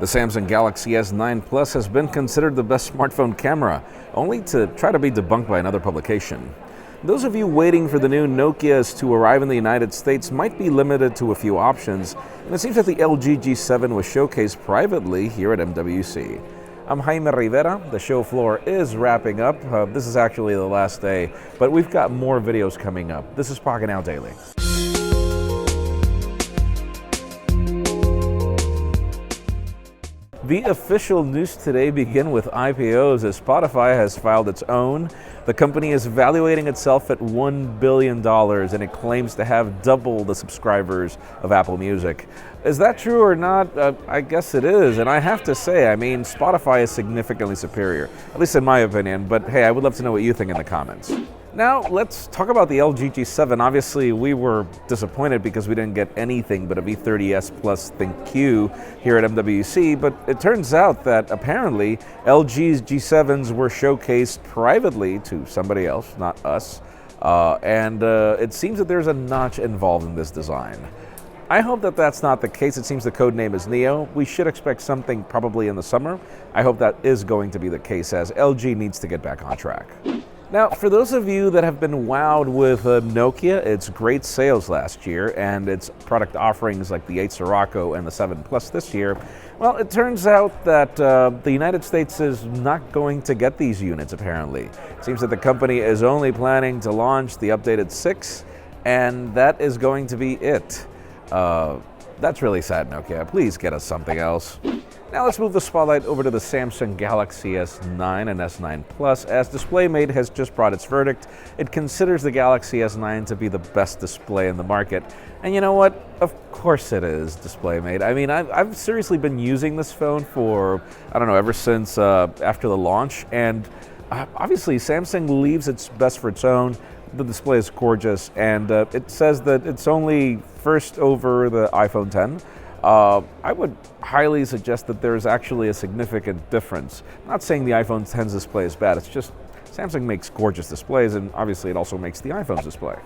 The Samsung Galaxy S9 Plus has been considered the best smartphone camera, only to try to be debunked by another publication. Those of you waiting for the new Nokias to arrive in the United States might be limited to a few options, and it seems that the LG G7 was showcased privately here at MWC. I'm Jaime Rivera. The show floor is wrapping up. This is actually the last day, but we've got more videos coming up. This is Pocketnow Daily. The official news today begin with IPOs as Spotify has filed its own. The company is valuating itself at $1 billion and it claims to have double the subscribers of Apple Music. Is that true or not? I guess it is, and I have to say, Spotify is significantly superior, at least in my opinion, but hey, I would love to know what you think in the comments. Now, let's talk about the LG G7. Obviously, we were disappointed because we didn't get anything but a V30s Plus ThinQ here at MWC, but it turns out that apparently LG's G7s were showcased privately to somebody else, not us, and it seems that there's a notch involved in this design. I hope that that's not the case. It seems the code name is Neo. We should expect something probably in the summer. I hope that is going to be the case as LG needs to get back on track. Now, for those of you that have been wowed with Nokia, its great sales last year and its product offerings like the 8 Sirocco and the 7 Plus this year, well, it turns out that the United States is not going to get these units, apparently. It seems that the company is only planning to launch the updated 6, and that is going to be it. That's really sad, Nokia. Please get us something else. Now let's move the spotlight over to the Samsung Galaxy S9 and S9 Plus, as DisplayMate has just brought its verdict. It considers the Galaxy S9 to be the best display in the market. And you know what? Of course it is, DisplayMate. I've seriously been using this phone for, ever since after the launch. And obviously Samsung leaves its best for its own. The display is gorgeous, and it says that it's only first over the iPhone X. I would highly suggest that there's actually a significant difference. I'm not saying the iPhone X's display is bad, it's just Samsung makes gorgeous displays, and obviously it also makes the iPhone's display.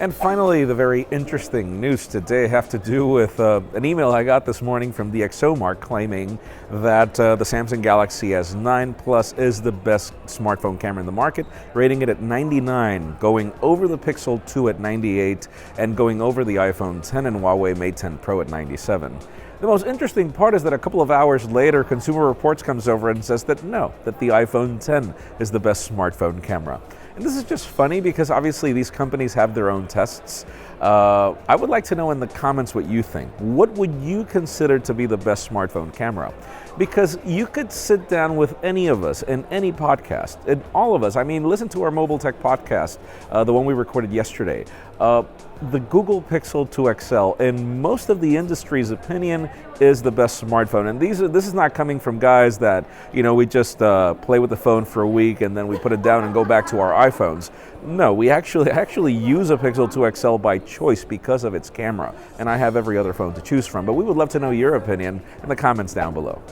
And finally, the very interesting news today have to do with an email I got this morning from DXOMark claiming that the Samsung Galaxy S9 Plus is the best smartphone camera in the market, rating it at 99, going over the Pixel 2 at 98, and going over the iPhone X and Huawei Mate 10 Pro at 97. The most interesting part is that a couple of hours later, Consumer Reports comes over and says that no, that the iPhone X is the best smartphone camera. And this is just funny because obviously these companies have their own tests. I would like to know in the comments what you think. What would you consider to be the best smartphone camera? Because you could sit down with any of us in any podcast, and all of us, listen to our Mobile Tech podcast, the one we recorded yesterday. The Google Pixel 2 XL, in most of the industry's opinion, is the best smartphone. And this is not coming from guys that, we just play with the phone for a week and then we put it down and go back to our iPhones. No, we actually use a Pixel 2 XL by choice because of its camera. And I have every other phone to choose from. But we would love to know your opinion in the comments down below.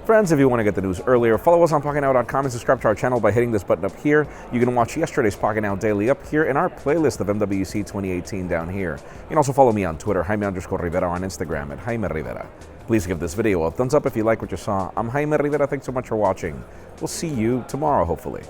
Friends, if you want to get the news earlier, follow us on Pocketnow.com and subscribe to our channel by hitting this button up here. You can watch yesterday's Pocketnow Daily up here and our playlist of MWC 2018 down here. You can also follow me on Twitter, Jaime_Rivera, on Instagram at Jaime Rivera. Please give this video a thumbs up if you like what you saw. I'm Jaime Rivera. Thanks so much for watching. We'll see you tomorrow, hopefully.